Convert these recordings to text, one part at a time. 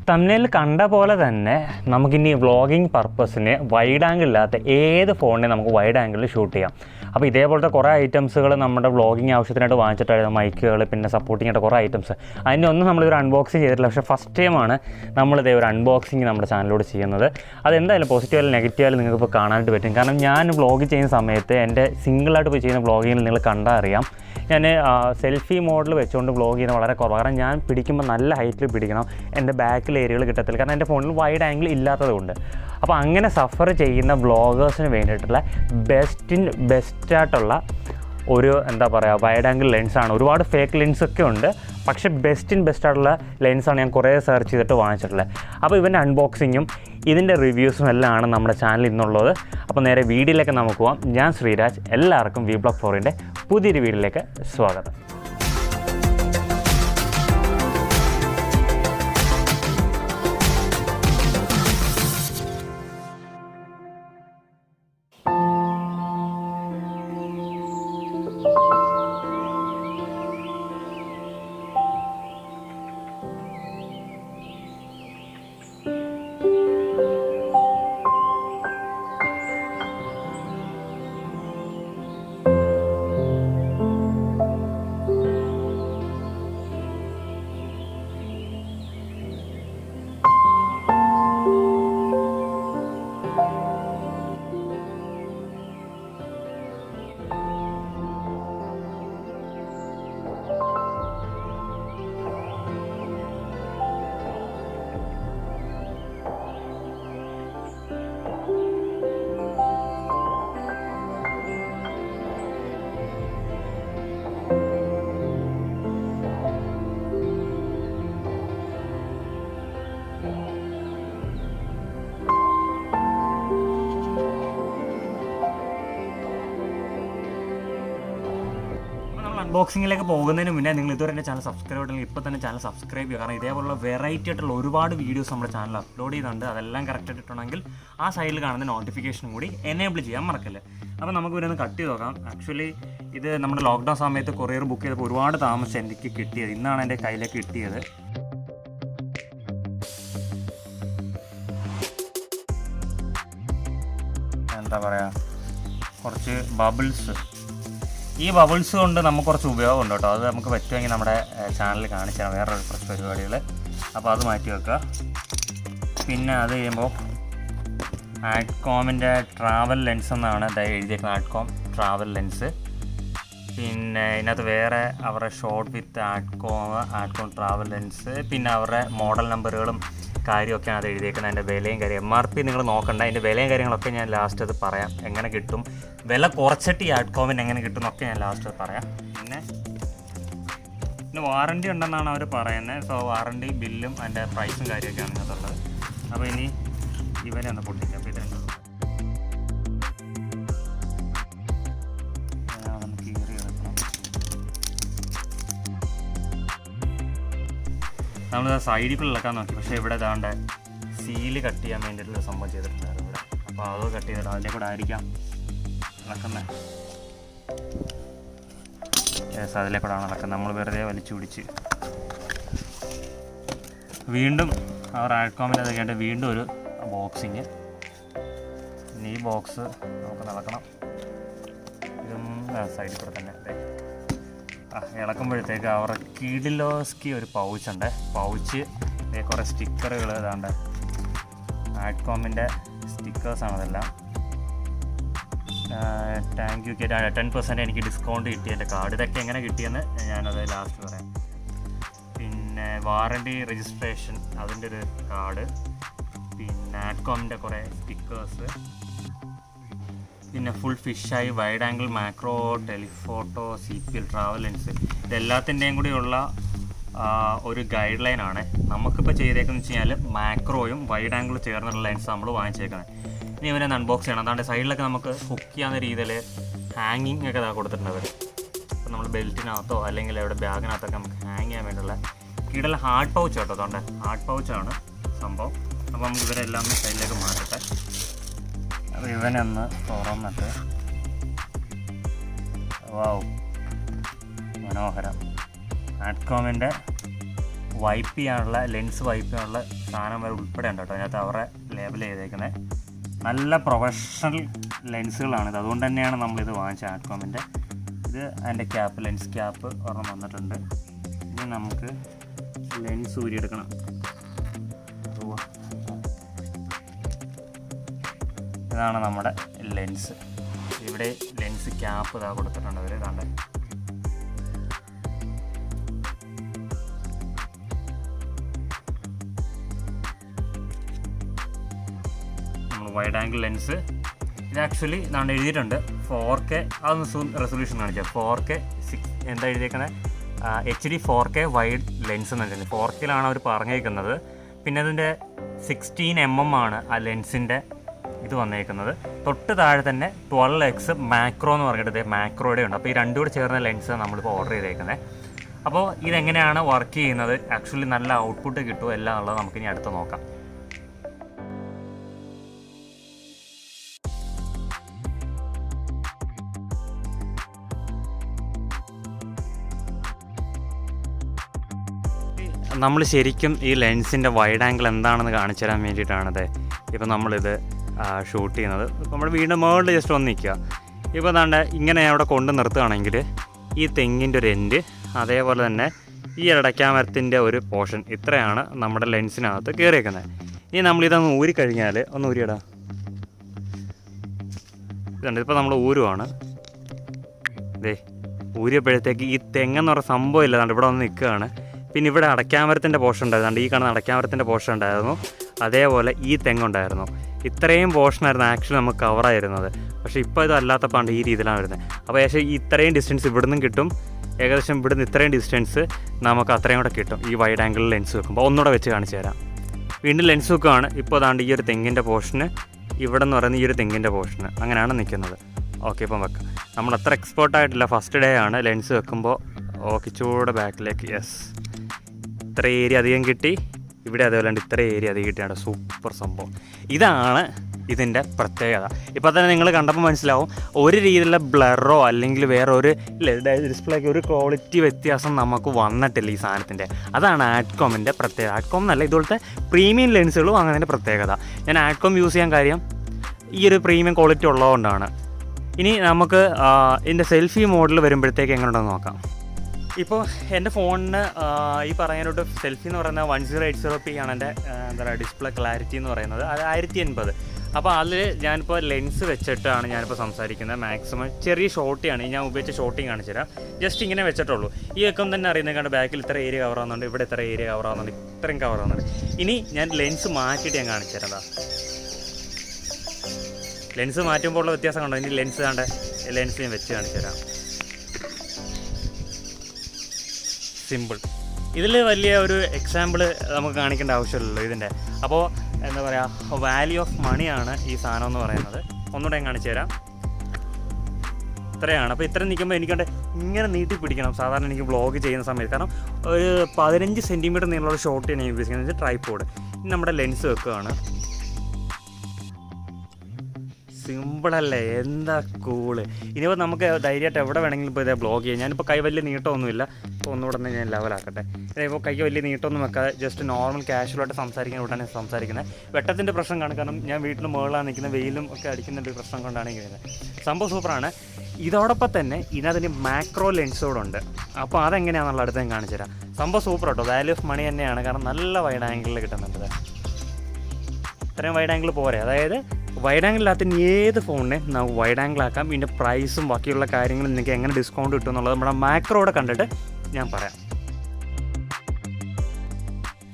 Thumbnail കണ്ട പോലെ തന്നെ നമുക്കിനി വ്ളോഗിങ് പർപ്പസിന് വൈഡ് ആംഗിൾ ഇല്ലാത്ത ഏത് ഫോണിനെ നമുക്ക് വൈഡ് ആംഗിളിൽ ഷൂട്ട് ചെയ്യാം. അപ്പോൾ ഇതേപോലത്തെ കുറേ ഐറ്റംസുകൾ നമ്മുടെ വ്ളോഗിങ് ആവശ്യത്തിനായിട്ട് വാങ്ങിച്ചിട്ടായിരുന്നു. മൈക്കുകൾ, പിന്നെ സപ്പോർട്ടിങ് ആയിട്ട് കുറേ ഐറ്റംസ്. അതിൻ്റെ ഒന്നും നമ്മളിതൊരു അൺബോക്സിങ് ചെയ്തിട്ടില്ല. പക്ഷേ ഫസ്റ്റ് ടൈമാണ് നമ്മളിതേ ഒരു അൺബോക്സിങ് നമ്മുടെ ചാനലിലൂടെ ചെയ്യുന്നത്. അതെന്തായാലും പോസിറ്റീവ് ആയാലും നെഗറ്റീവ് ആയാലും നിങ്ങൾക്ക് ഇപ്പോൾ കാണാനായിട്ട് പറ്റും. കാരണം ഞാൻ വ്ളോഗ് ചെയ്യുന്ന സമയത്ത് എൻ്റെ സിംഗിളായിട്ട് പോയി ചെയ്യുന്ന വ്ളോഗിങ്ങിൽ നിങ്ങൾ കണ്ടാൽ അറിയാം, ഞാൻ സെൽഫി മോഡിൽ വെച്ചുകൊണ്ട് വ്ളോഗ് ചെയ്യുന്നത് വളരെ കുറവാണ്. കാരണം ഞാൻ പിടിക്കുമ്പോൾ നല്ല ഹൈറ്റിൽ പിടിക്കണം, എൻ്റെ ബാക്കിൽ ഏരിയകൾ കിട്ടത്തില്ല. കാരണം എൻ്റെ ഫോണിൽ വൈഡ് ആംഗിൾ ഇല്ലാത്തതുകൊണ്ട്. അപ്പോൾ അങ്ങനെ സഫർ ചെയ്യുന്ന വ്ളോഗേഴ്സിന് വേണ്ടിയിട്ടുള്ള ബെസ്റ്റായിട്ടുള്ള ഒരു എന്താ പറയുക വൈഡ് ആംഗിൾ ലെൻസാണ്. ഒരുപാട് ഫേക്ക് ലെൻസൊക്കെ ഉണ്ട്, പക്ഷേ ബെസ്റ്റായിട്ടുള്ള ലെൻസാണ് ഞാൻ കുറേ സെർച്ച് ചെയ്തിട്ട് വാങ്ങിച്ചിട്ടുള്ളത്. അപ്പോൾ ഇവൻ്റെ അൺബോക്സിങ്ങും ഇതിൻ്റെ റിവ്യൂസും എല്ലാം ആണ് നമ്മുടെ ചാനൽ ഇന്നുള്ളത്. അപ്പോൾ നേരെ വീഡിയോയിലേക്ക് നമുക്ക് പോകാം. ഞാൻ ശ്രീരാജ്, എല്ലാവർക്കും vblog4youൻ്റെ പുതിയൊരു വീഡിയോയിലേക്ക് സ്വാഗതം. അൺബോക്സിങ്ങിലേക്ക് പോകുന്നതിന് മുന്നേ നിങ്ങൾ ഇതുവരെ എൻ്റെ ചാനൽ സബ്സ്ക്രൈബ് ചെയ്തിട്ടുണ്ടെങ്കിൽ ഇപ്പോൾ തന്നെ ചാനൽ സബ്സ്ക്രൈബ് ചെയ്യുക. കാരണം ഇതേപോലുള്ള വെറൈറ്റി ആയിട്ടുള്ള ഒരുപാട് വീഡിയോസ് നമ്മുടെ ചാനൽ അപ്ലോഡ് ചെയ്യുന്നുണ്ട്. അതെല്ലാം കറക്റ്റ് ആയിട്ടുണ്ടെങ്കിൽ ആ സൈഡിൽ കാണുന്ന നോട്ടിഫിക്കേഷനും കൂടി എനേബിൾ ചെയ്യാൻ മറക്കല്ലേ. അപ്പോൾ നമുക്ക് ഇവിടെ ഒന്ന് കട്ട് ചെയ്ത് നോക്കാം. ആക്ച്വലി ഇത് നമ്മുടെ ലോക്ക്ഡൗൺ സമയത്ത് കൊറിയർ ബുക്ക് ചെയ്തപ്പോൾ ഒരുപാട് താമസിച്ച് എനിക്ക് കിട്ടിയത്. ഇന്നാണ് എൻ്റെ കയ്യിലേക്ക് കിട്ടിയത്. എന്താ പറയുക, കുറച്ച് ബബിൾസ്. ഈ ബബിൾസ് കൊണ്ട് നമുക്ക് കുറച്ച് ഉപയോഗമുണ്ട് കേട്ടോ. അത് നമുക്ക് പറ്റുമെങ്കിൽ നമ്മുടെ ചാനലിൽ കാണിച്ചു തരാം, വേറൊരു കുറച്ച് പരിപാടികൾ. അപ്പോൾ അത് മാറ്റി വെക്കുക. പിന്നെ അത് കഴിയുമ്പോൾ ആഡ്കോമിൻ്റെ ട്രാവൽ ലെൻസ് എന്നാണ് എഴുതിയേക്കുന്നത്. ആഡ്കോം ട്രാവൽ ലെൻസ്. പിന്നെ ഇതിനകത്ത് വേറെ അവരുടെ ഷോർട്ട് വിത്ത് ആഡ്കോം ട്രാവൽ ലെൻസ്, പിന്നെ അവരുടെ മോഡൽ നമ്പറുകളും കാര്യമൊക്കെയാണ് അത് എഴുതിയേക്കുന്നത്. അതിൻ്റെ വിലയും കാര്യം MRP നിങ്ങൾ നോക്കണ്ട. അതിൻ്റെ വിലയും കാര്യങ്ങളൊക്കെ ഞാൻ ലാസ്റ്റ് അത് പറയാം, എങ്ങനെ കിട്ടും, വില കുറച്ചിട്ട് ഈ ആഡ്കോമിന് എങ്ങനെ കിട്ടും എന്നൊക്കെ ഞാൻ ലാസ്റ്റ് പറയാം. പിന്നെ വാറണ്ടി ഉണ്ടെന്നാണ് അവർ പറയുന്നത്. സോ വാറണ്ടി ബില്ലും അതിൻ്റെ പ്രൈസും കാര്യമൊക്കെയാണ് ഇതിനകത്തുള്ളത്. അപ്പോൾ ഇനി ഇവരെ ഒന്ന് പൊട്ടിക്കാം. അപ്പോൾ ഇതിനെ നമ്മൾ സൈഡിൽ കൂടെ ഇളക്കാൻ നോക്കി, പക്ഷേ ഇവിടെ ഇതാണ്ട് സീല് കട്ട് ചെയ്യാൻ വേണ്ടിയിട്ടുള്ള സംഭവം ചെയ്തിട്ടുണ്ടായിരുന്നു ഇവിടെ. അപ്പോൾ അത് കട്ട് ചെയ്തിട്ട് അതിൻ്റെ കൂടെ ആയിരിക്കാം ഇളക്കുന്നത്. അതിലെ കൂടെയാണ് ഇളക്കുന്നത്. നമ്മൾ വെറുതെ വലിച്ചു പിടിച്ച് വീണ്ടും അവർ ആഡ്കോമിൻ്റെ അതൊക്കെയായിട്ട് വീണ്ടും ഒരു ബോക്സിങ്. ഇനി ഈ ബോക്സ് നമുക്ക് നടക്കണം. ഇതും സൈഡിൽ കൂടെ തന്നെ ഇളക്കുമ്പോഴത്തേക്ക് അവരുടെ കിഡിലോസ്കി ഒരു പൗച്ചുണ്ട്. പൗച്ച് കുറേ സ്റ്റിക്കറുകൾ ഇതാണ്ട് ആഡ്കോമിൻ്റെ സ്റ്റിക്കേഴ്സാണ് അതെല്ലാം. താങ്ക് യു 10% എനിക്ക് ഡിസ്കൗണ്ട് കിട്ടി എൻ്റെ കാർഡ്. ഇതൊക്കെ എങ്ങനെ കിട്ടിയെന്ന് ഞാനത് ലാസ്റ്റ് പറയാം. പിന്നെ വാറണ്ടി രജിസ്ട്രേഷൻ അതിൻ്റെ ഒരു കാർഡ്, പിന്നെ ആഡ്കോമിൻ്റെ കുറേ സ്റ്റിക്കേഴ്സ്, പിന്നെ ഫുൾ ഫിഷായി wide angle macro telephoto CPL travel lens. ഇതെല്ലാത്തിൻ്റെയും കൂടിയുള്ള ഒരു ഗൈഡ് ലൈനാണ്. നമുക്കിപ്പോൾ ചെയ്തേക്കെന്ന് വെച്ച് കഴിഞ്ഞാൽ മാക്രോയും വൈഡ് ആംഗിളും ചേർന്നുള്ള ലെൻസ് നമ്മൾ വാങ്ങിച്ചേക്കുന്നത്. ഇനി ഇവനെ അൺബോക്സ് ചെയ്യണം. അതാണ്ട് സൈഡിലൊക്കെ നമുക്ക് ഹുക്ക് ചെയ്യാവുന്ന രീതിയിൽ ഹാങ്ങിങ് ഒക്കെ കൊടുത്തിട്ടുണ്ട് അവർ. അപ്പോൾ നമ്മൾ ബെൽറ്റിനകത്തോ അല്ലെങ്കിൽ ഇവിടെ ബാഗിനകത്തൊക്കെ നമുക്ക് ഹാങ് ചെയ്യാൻ വേണ്ടിയുള്ള കീഴിലെ ഹാർഡ് പൗച്ച് കേട്ടോ. അതുകൊണ്ട് ഹാർഡ് പൗച്ചാണ് സംഭവം. അപ്പോൾ നമുക്ക് ഇവരെല്ലാം ഒന്ന് സൈഡിലേക്ക് മാറ്റട്ടെ. അപ്പോൾ ഇവനൊന്ന് തുറന്നിട്ട് വാവ് മനോഹരം. ആഡ്കോമിൻ്റെ വൈപ്പ് ചെയ്യാനുള്ള ലെൻസ് വൈപ്പ് ചെയ്യാനുള്ള സാധനം വരെ ഉൾപ്പെടെ ഉണ്ട് കേട്ടോ. അതിനകത്ത് അവരെ ലേബൽ ചെയ്തേക്കുന്നത് നല്ല പ്രൊഫഷണൽ ലെൻസുകളാണിത്. അതുകൊണ്ട് തന്നെയാണ് നമ്മളിത് വാങ്ങിച്ചത് ആഡ്കോമിൻ്റെ. ഇത് അതിൻ്റെ ക്യാപ്പ്, ലെൻസ് ക്യാപ്പ് ഒരെണ്ണം വന്നിട്ടുണ്ട്. ഇനി നമുക്ക് ലെൻസ് ഊരിയെടുക്കണം. ഇതാണ് നമ്മുടെ ലെൻസ്. ഇവിടെ ലെൻസ് ക്യാപ്പ് ഇതാ കൊടുത്തിട്ടുണ്ട് അവർ. കണ്ടേ, നമ്മൾ വൈഡ് ആംഗിൾ ലെൻസ്. ഇത് ആക്ച്വലി ഇതാണ് എഴുതിയിട്ടുണ്ട് 4K. അതൊന്ന് റെസൊല്യൂഷൻ കാണിക്കാം. 4K 6 എന്താ എഴുതിയേക്കുന്നത്, HD 4K വൈഡ് ലെൻസ് എന്ന് വെച്ചാൽ 4Kയിലാണ് അവർ പറഞ്ഞേക്കുന്നത്. പിന്നെ അതിൻ്റെ 16mm ആണ് ആ ലെൻസിൻ്റെ ഇത് വന്നേക്കുന്നത്. തൊട്ട് താഴെ തന്നെ 12x മാക്രോ എന്ന് പറഞ്ഞിട്ട് മാക്രോയുടെ ഉണ്ട്. അപ്പോൾ ഈ രണ്ടും കൂടെ ചേർന്ന ലെൻസ് നമ്മളിപ്പോൾ ഓർഡർ ചെയ്തേക്കുന്നത്. അപ്പോൾ ഇതെങ്ങനെയാണ് വർക്ക് ചെയ്യുന്നത്, ആക്ച്വലി നല്ല ഔട്ട്പുട്ട് കിട്ടുമോ എല്ലാം ഉള്ളത് നമുക്കിനി അടുത്ത് നോക്കാം. നമ്മൾ ശരിക്കും ഈ ലെൻസിൻ്റെ വൈഡ് ആംഗിൾ എന്താണെന്ന് കാണിച്ചു തരാൻ വേണ്ടിയിട്ടാണത് ഇപ്പോൾ നമ്മളിത് ഷൂട്ട് ചെയ്യുന്നത്. നമ്മുടെ വീടിൻ്റെ മുകളിൽ ജസ്റ്റ് വന്ന് നിൽക്കുക. ഇപ്പോൾ ദാണ്ട് ഇങ്ങനെ അവിടെ കൊണ്ട് നിർത്തുകയാണെങ്കിൽ ഈ തെങ്ങിൻ്റെ ഒരു എൻഡ്, അതേപോലെ തന്നെ ഈ ഇടയ്ക്കാമരത്തിൻ്റെ ഒരു പോർഷൻ, ഇത്രയാണ് നമ്മുടെ ലെൻസിനകത്ത് കയറിയേക്കുന്നത്. ഇനി നമ്മളിതൊന്ന് ഊരിക്കഴിഞ്ഞാൽ ഒന്ന് ഊരിയിടാം. ഇതുണ്ട്, ഇപ്പോൾ നമ്മൾ ഊരുവാണ്. ഇതേ ഊരിയപ്പോഴത്തേക്ക് ഈ തെങ്ങെന്ന് പറഞ്ഞ സംഭവം ഇല്ല, ദാണ്ട് ഇവിടെ വന്ന് നിൽക്കുകയാണ്. പിന്നെ ഇവിടെ അടയ്ക്കാമരത്തിൻ്റെ പോർഷൻ ഉണ്ടായിരുന്നു, ഈ കാണുന്ന അടയ്ക്കാമരത്തിൻ്റെ പോർഷൻ ഉണ്ടായിരുന്നു, അതേപോലെ ഈ തെങ്ങുണ്ടായിരുന്നു. ഇത്രയും പോർഷനായിരുന്നു ആക്ച്വലി നമുക്ക് കവറായിരുന്നത്. പക്ഷേ ഇപ്പോൾ ഇതല്ലാത്തപ്പോൾ ഈ രീതിയിലാണ് വരുന്നത്. അപ്പോൾ ഏകദേശം ഇത്രയും ഡിസ്റ്റൻസ് ഇവിടുന്നും കിട്ടും, ഏകദേശം ഇവിടുന്ന് ഇത്രയും ഡിസ്റ്റൻസ് നമുക്ക് അത്രയും കൂടെ കിട്ടും ഈ വൈഡ് ആംഗിളിൽ ലെൻസ് വെക്കുമ്പോൾ. ഒന്നുകൂടെ വെച്ച് കാണിച്ചു തരാം. വീണ്ടും ലെൻസ് വെക്കുകയാണ്. ഇപ്പോൾ അതാണ്ട് ഈ ഒരു തെങ്ങിൻ്റെ പോർഷന്, ഇവിടെ എന്ന് പറയുന്ന ഈ ഒരു തെങ്ങിൻ്റെ പോർഷന്, അങ്ങനെയാണ് നിൽക്കുന്നത്. ഓക്കെ, ഇപ്പം വെക്കാം. നമ്മൾ അത്ര എക്സ്പേർട്ടായിട്ടില്ല, ഫസ്റ്റ് ഡേ ആണ്. ലെൻസ് വെക്കുമ്പോൾ ഓക്കെ ചൂടെ ബാക്കിലേക്ക്, യെസ്, ഇത്ര ഏരിയ അധികം കിട്ടി. ഇവിടെ അതേപോലെ ഇത്ര ഏരിയ അധികം കിട്ടിയാണ്. സൂപ്പർ സംഭവം. ഇതാണ് ഇതിൻ്റെ പ്രത്യേകത. ഇപ്പോൾ തന്നെ നിങ്ങൾ കണ്ടപ്പോൾ മനസ്സിലാവും, ഒരു രീതിയിലുള്ള ബ്ലറോ അല്ലെങ്കിൽ വേറെ ഒരു ഡിസ്പ്ലേക്ക് ഒരു ക്വാളിറ്റി വ്യത്യാസം നമുക്ക് വന്നിട്ടില്ല ഈ സാധനത്തിൻ്റെ. അതാണ് ആഡ്കോമിൻ്റെ പ്രത്യേകത. ആഡ്കോം എന്നല്ല, ഇതുപോലത്തെ പ്രീമിയം ലെൻസുകളും അങ്ങനെ പ്രത്യേകത. ഞാൻ ആഡ്കോം യൂസ് ചെയ്യാൻ കാര്യം ഈ ഒരു പ്രീമിയം ക്വാളിറ്റി ഉള്ളതുകൊണ്ടാണ്. ഇനി നമുക്ക് ഇതിൻ്റെ സെൽഫി മോഡിൽ വരുമ്പോഴത്തേക്ക് എങ്ങനെയുണ്ടെന്ന് നോക്കാം. ഇപ്പോൾ എൻ്റെ ഫോണിന് ഈ പറയാനോട്ട് സെൽഫി എന്ന് പറയുന്നത് 1080p ആണ് എൻ്റെ എന്താ പറയുക ഡിസ്പ്ലേ ക്ലാരിറ്റി എന്ന് പറയുന്നത്. അത് 1080. അപ്പോൾ അതിൽ ഞാനിപ്പോൾ ലെൻസ് വെച്ചിട്ടാണ് ഞാനിപ്പോൾ സംസാരിക്കുന്നത്. മാക്സിമം ചെറിയ ഷോട്ടിയാണ് ഞാൻ ഉപയോഗിച്ച ഷോട്ടിങ് കാണിച്ചു തരാം. ജസ്റ്റ് ഇങ്ങനെ വെച്ചിട്ടുള്ളൂ. ഈ വെക്കം തന്നെ അറിയുന്നത് കണ്ട് ബാക്കിൽ ഇത്ര ഏരിയ കവർ ആവുന്നുണ്ട്, ഇവിടെ ഇത്ര ഏരിയ കവർ ആവുന്നുണ്ട്, ഇത്രയും കവർ ആവുന്നുണ്ട്. ഇനി ഞാൻ ലെൻസ് മാറ്റിയിട്ട് ഞാൻ കാണിച്ചു തരാം. ലെൻസ് മാറ്റുമ്പോൾ ഉള്ള വ്യത്യാസം കണ്ടോ? ഇനി ലെൻസ് കണ്ട ലെൻസ് ഞാൻ വെച്ച് കാണിച്ചു തരാം. സിമ്പിൾ. ഇതിൽ വലിയ ഒരു എക്സാമ്പിൾ നമുക്ക് കാണിക്കേണ്ട ആവശ്യമില്ലല്ലോ ഇതിൻ്റെ. അപ്പോൾ എന്താ പറയുക, വാല്യൂ ഓഫ് മണിയാണ് ഈ സാധനം എന്ന് പറയുന്നത്. ഒന്നുകൂടെ ഞാൻ കാണിച്ചു തരാം. ഇത്രയാണ്. അപ്പോൾ ഇത്ര നിൽക്കുമ്പോൾ എനിക്കണ്ട് ഇങ്ങനെ നീട്ടി പിടിക്കണം സാധാരണ എനിക്ക് വ്ളോഗ് ചെയ്യുന്ന സമയത്ത്. കാരണം ഒരു 15 സെൻറ്റിമീറ്റർ നീളമുള്ള ഷോട്ട് ഞാൻ ഉപയോഗിക്കുന്നത് ട്രൈപോഡ്. ഇനി നമ്മുടെ ലെൻസ് വെക്കുകയാണ്. സിമ്പിളല്ലേ, എന്താ കൂള്. ഇനിയിപ്പോൾ നമുക്ക് ധൈര്യമായിട്ട് എവിടെ വേണമെങ്കിലും ഇപ്പോൾ ഇതേ ബ്ലോഗ് ചെയ്യാം. ഞാനിപ്പോൾ കൈ വലിയ നീട്ടമൊന്നുമില്ല. ഇപ്പോൾ ഒന്നുകൂടെ തന്നെ ഞാൻ ലെവലാക്കട്ടെ. ഇപ്പോൾ കൈ വലിയ നീട്ടമൊന്നും വെക്കാതെ ജസ്റ്റ് നോർമൽ കാഷ്വലായിട്ട് സംസാരിക്കാൻ വിട്ടാണ് സംസാരിക്കുന്നത്. വെട്ടത്തിൻ്റെ പ്രശ്നം കാണും, കാരണം ഞാൻ വീട്ടിൽ മുകളിലാണ് നിൽക്കുന്നത്, വെയിലും ഒക്കെ അടിക്കുന്നൊരു പ്രശ്നം കൊണ്ടാണ് ഇങ്ങനെ. സംഭവം സൂപ്പറാണ്. ഇതോടൊപ്പം തന്നെ ഇതിനകത്തിന് മാക്രോ ലെൻസോടുണ്ട്. അപ്പോൾ അതെങ്ങനെയാണെന്നുള്ള അടുത്ത് ഞാൻ കാണിച്ചു തരാം. സംഭവം സൂപ്പർ കേട്ടോ. വാല്യൂ ഓഫ് മണി തന്നെയാണ്, കാരണം നല്ല വൈഡ് ആംഗിളിൽ കിട്ടുന്നുണ്ട്. ഇത്രയും വൈഡ് ആംഗിൾ പോരെ. അതായത് വൈഡ് ആംഗിളിനകത്ത് ഏത് ഫോണിനെ നമുക്ക് വൈഡ് ആംഗിൾ ആക്കാം. ഇതിൻ്റെ പ്രൈസും ബാക്കിയുള്ള കാര്യങ്ങളും നിങ്ങൾക്ക് എങ്ങനെ ഡിസ്കൗണ്ട് കിട്ടും എന്നുള്ളത് നമ്മുടെ മാക്രോടെ കണ്ടിട്ട് ഞാൻ പറയാം.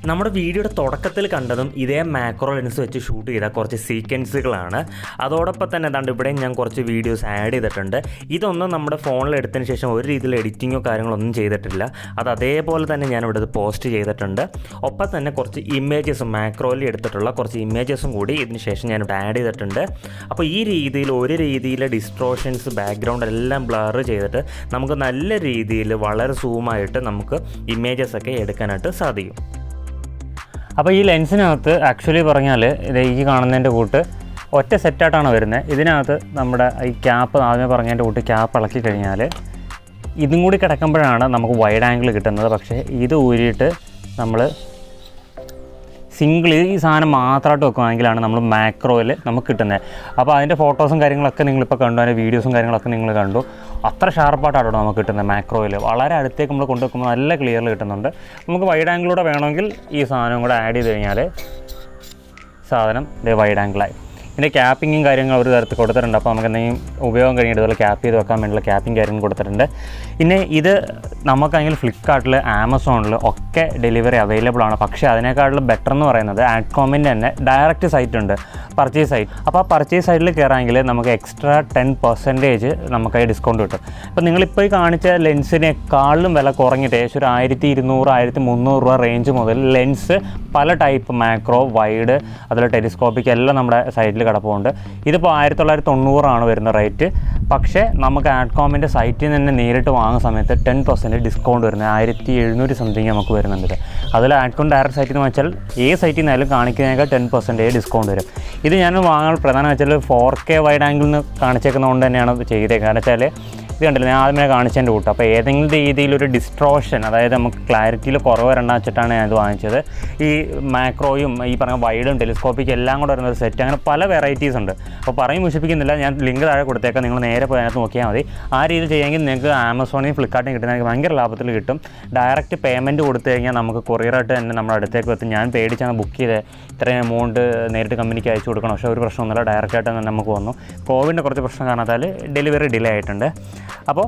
നമ്മുടെ വീഡിയോയുടെ തുടക്കത്തിൽ കണ്ടതും ഇതേ മാക്രോ ലെൻസ് വെച്ച് ഷൂട്ട് ചെയ്ത കുറച്ച് സീക്വൻസുകളാണ്. അതോടൊപ്പം തന്നെ എന്താണ്ട് ഇവിടെയും ഞാൻ കുറച്ച് വീഡിയോസ് ആഡ് ചെയ്തിട്ടുണ്ട്. ഇതൊന്നും നമ്മുടെ ഫോണിൽ എടുത്തതിന് ശേഷം ഒരു രീതിയിൽ എഡിറ്റിങ്ങോ കാര്യങ്ങളൊന്നും ചെയ്തിട്ടില്ല. അത് അതേപോലെ തന്നെ ഞാനിവിടെ ഇത് പോസ്റ്റ് ചെയ്തിട്ടുണ്ട്. ഒപ്പം തന്നെ കുറച്ച് ഇമേജസും മാക്രോയിൽ എടുത്തിട്ടുള്ള കുറച്ച് ഇമേജസും കൂടി ഇതിന് ശേഷം ഞാനിവിടെ ആഡ് ചെയ്തിട്ടുണ്ട്. അപ്പോൾ ഈ രീതിയിൽ ഒരു രീതിയിലെ ഡിസ്ട്രോഷൻസ് ബാക്ക്ഗ്രൗണ്ട് എല്ലാം ബ്ലർ ചെയ്തിട്ട് നമുക്ക് നല്ല രീതിയിൽ വളരെ സൂമായിട്ട് നമുക്ക് ഇമേജസൊക്കെ എടുക്കാനായിട്ട് സാധിക്കും. അപ്പോൾ ഈ ലെൻസിനകത്ത് ആക്ച്വലി പറഞ്ഞാൽ ഇത് ഈ കാണുന്നതിൻ്റെ കൂട്ട് ഒറ്റ സെറ്റായിട്ടാണ് വരുന്നത്. ഇതിനകത്ത് നമ്മുടെ ഈ ക്യാപ്പ് ആദ്യമേ പറഞ്ഞതിൻ്റെ കൂട്ട് ക്യാപ്പ് ഇളക്കി കഴിഞ്ഞാൽ ഇതും കൂടി കിടക്കുമ്പോഴാണ് നമുക്ക് വൈഡ് ആംഗിൾ കിട്ടുന്നത്. പക്ഷേ ഇത് ഊരിയിട്ട് നമ്മൾ സിംഗിൾ ഈ സാധനം മാത്രമായിട്ട് വെക്കുകയാണെങ്കിലാണ് നമ്മൾ മാക്രോയിൽ നമുക്ക് കിട്ടുന്നത്. അപ്പോൾ അതിൻ്റെ ഫോട്ടോസും കാര്യങ്ങളൊക്കെ നിങ്ങളിപ്പോൾ കണ്ടു, അതിൻ്റെ വീഡിയോസും കാര്യങ്ങളൊക്കെ നിങ്ങൾ കണ്ടു. അത്ര ഷാർപ്പായിട്ടാണ് നമുക്ക് കിട്ടുന്നത് മാക്രോയിൽ. വളരെ അടുത്തേക്ക് നമ്മൾ കൊണ്ടുവെക്കുമ്പോൾ നല്ല ക്ലിയറിൽ കിട്ടുന്നുണ്ട്. നമുക്ക് വൈഡ് ആംഗിളൂടെ വേണമെങ്കിൽ ഈ സാധനം കൂടെ ആഡ് ചെയ്ത് കഴിഞ്ഞാൽ സാധനം വൈഡ് ആംഗിളായി. ഇതിൻ്റെ ക്യാപ്പിങ്ങും കാര്യങ്ങളും ഒരു തരത്തിൽ കൊടുത്തിട്ടുണ്ട്. അപ്പോൾ നമുക്ക് എന്തെങ്കിലും ഉപയോഗം കഴിഞ്ഞിട്ട് ഇതുപോലെ ക്യാപ്പ് ചെയ്ത് വെക്കാൻ വേണ്ടിയുള്ള ക്യാപ്പിംഗ് കാര്യങ്ങൾ കൊടുത്തിട്ടുണ്ട്. പിന്നെ ഇത് നമുക്കാണെങ്കിൽ ഫ്ലിപ്കാർട്ടിൽ ആമസോണിൽ ഒക്കെ ഡെലിവറി അവൈലബിൾ ആണ്. പക്ഷേ അതിനേക്കാളും ബെറ്റർ എന്ന് പറയുന്നത് ആഡ്കോമിൻ്റെ തന്നെ ഡയറക്റ്റ് സൈറ്റ് ഉണ്ട്, പർച്ചേസ് സൈറ്റ്. അപ്പോൾ ആ പർച്ചേസ് സൈറ്റിൽ കയറാമെങ്കിൽ നമുക്ക് എക്സ്ട്രാ 10% നമുക്കത് ഡിസ്കൗണ്ട് കിട്ടും. അപ്പോൾ നിങ്ങളിപ്പോൾ ഈ കാണിച്ച ലെൻസിനേക്കാളും വില കുറഞ്ഞിട്ട് ഏകദേശം ഒരു 1200 1300 രൂപ റേഞ്ച് മുതൽ ലെൻസ് പല ടൈപ്പ് മാക്രോ, വൈഡ്, അതുപോലെ ടെലിസ്കോപ്പിക് എല്ലാം നമ്മുടെ സൈറ്റിൽ കിടപ്പുണ്ട്. ഇതിപ്പോൾ 1990 വരുന്ന റേറ്റ്. പക്ഷേ നമുക്ക് ആഡ്കോമിൻ്റെ സൈറ്റിൽ നിന്ന് തന്നെ നേരിട്ട് വാങ്ങുന്ന സമയത്ത് 10% ഡിസ്കൗണ്ട് വരുന്നത് 1700 സംതിങ് നമുക്ക് വരുന്നുണ്ട്. അതിൽ ആഡ്കോം ഡയറക്റ്റ് സൈറ്റിൽ നിന്ന് വെച്ചാൽ ഏത് സൈറ്റിൽ നിന്നാലും കാണിക്കുന്നതിനേക്കാൾ 10% ഡിസ്കൗണ്ട് വരും. ഇത് ഞാൻ വാങ്ങാൻ പ്രധാനം വെച്ചാൽ 4K വൈഡ് ആംഗിളിൽ നിന്ന് കാണിച്ചേക്കുന്നതുകൊണ്ട് തന്നെയാണ് ഇത് ചെയ്തേക്കുന്നത്. കാരണം വെച്ചാൽ ഇത് കണ്ടില്ല, ഞാൻ ആദ്യമേ കാണിച്ചതിൻ്റെ കൂട്ട്. അപ്പോൾ ഏതെങ്കിലും രീതിയിലൊരു ഡിസ്ട്രോഷൻ, അതായത് നമുക്ക് ക്ലാരിറ്റിയിൽ കുറവ് വരണ്ടെന്ന് വെച്ചിട്ടാണ് ഞാനിത് വാങ്ങിച്ചത്. ഈ മാക്രോയും ഈ പറഞ്ഞ വൈഡും ടെലിസ്കോപ്പിക്കും എല്ലാം കൂടെ വരുന്നൊരു സെറ്റ്, അങ്ങനെ പല വെറൈറ്റീസ് ഉണ്ട്. അപ്പോൾ പറയും മുഷിപ്പിക്കുന്നില്ല, ഞാൻ ലിങ്ക് താഴെ കൊടുത്തേക്കാം, നിങ്ങൾ നേരെ പോയി അതിനകത്ത് നോക്കിയാൽ മതി. ആ രീതിയിൽ ചെയ്യുമെങ്കിൽ നിങ്ങൾക്ക് ആമസോണിൽ ഫ്ലിപ്കാർട്ടിൽ കിട്ടുന്ന ഭയങ്കര ലാഭത്തിൽ കിട്ടും. ഡയറക്റ്റ് പേയ്മെൻറ്റ് കൊടുത്തു കഴിഞ്ഞാൽ നമുക്ക് കൊറിയറായിട്ട് തന്നെ നമ്മുടെ അടുത്തേക്ക് എത്തും. ഞാൻ പേടിച്ചാണ് ബുക്ക് ചെയ്തത്, ഇത്രയും എമൗണ്ട് നേരിട്ട് കമ്പനിക്ക് അയച്ചു കൊടുക്കണം. പക്ഷേ ഒരു പ്രശ്നമൊന്നുമില്ല, ഡയറക്റ്റായിട്ട് തന്നെ നമുക്ക് വന്നു. കോവിഡിൻ്റെ കുറച്ച് പ്രശ്നം കാരണത്താൽ ഡെലിവറി ഡിലേ ആയിട്ടുണ്ട്. അപ്പോൾ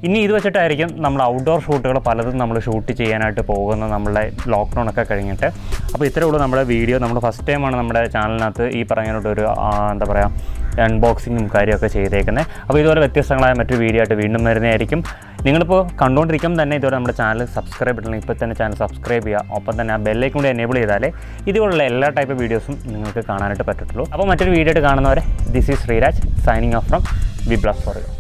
ഇനി ഇത് വെച്ചിട്ടായിരിക്കും നമ്മൾ ഔട്ട്ഡോർ ഷൂട്ടുകൾ പലതും നമ്മൾ ഷൂട്ട് ചെയ്യാനായിട്ട് പോകുന്നത്, നമ്മളുടെ ലോക്ക്ഡൗൺ ഒക്കെ കഴിഞ്ഞിട്ട്. അപ്പോൾ ഇത്രയേ ഉള്ളൂ നമ്മുടെ വീഡിയോ. നമ്മൾ ഫസ്റ്റ് ടൈമാണ് നമ്മുടെ ചാനലിനകത്ത് ഈ പറഞ്ഞിട്ടൊരു എന്താ പറയുക അൺബോക്സിങ്ങും കാര്യമൊക്കെ ചെയ്തേക്കുന്നത്. അപ്പോൾ ഇതുപോലെ വ്യത്യസ്തങ്ങളായ മറ്റൊരു വീഡിയോ ആയിട്ട് വീണ്ടും വരുന്നതായിരിക്കും. നിങ്ങളിപ്പോൾ കണ്ടുകൊണ്ടിരിക്കുമ്പോൾ തന്നെ ഇതുവരെ നമ്മുടെ ചാനൽ സബ്സ്ക്രൈബ് ചെയ്യണം. ഇപ്പോൾ തന്നെ ചാനൽ സബ്സ്ക്രൈബ് ചെയ്യുക. ഒപ്പം തന്നെ ആ ബെല്ലൈക്കൺ കൂടി എനേബിൾ ചെയ്താലേ ഇതുപോലുള്ള എല്ലാ ടൈപ്പ് വീഡിയോസും നിങ്ങൾക്ക് കാണാനായിട്ട് പറ്റത്തുള്ളൂ. അപ്പോൾ മറ്റൊരു വീഡിയോ ആയിട്ട് കാണുന്നവരെ, this is Sreeraj signing off from vblogforyou.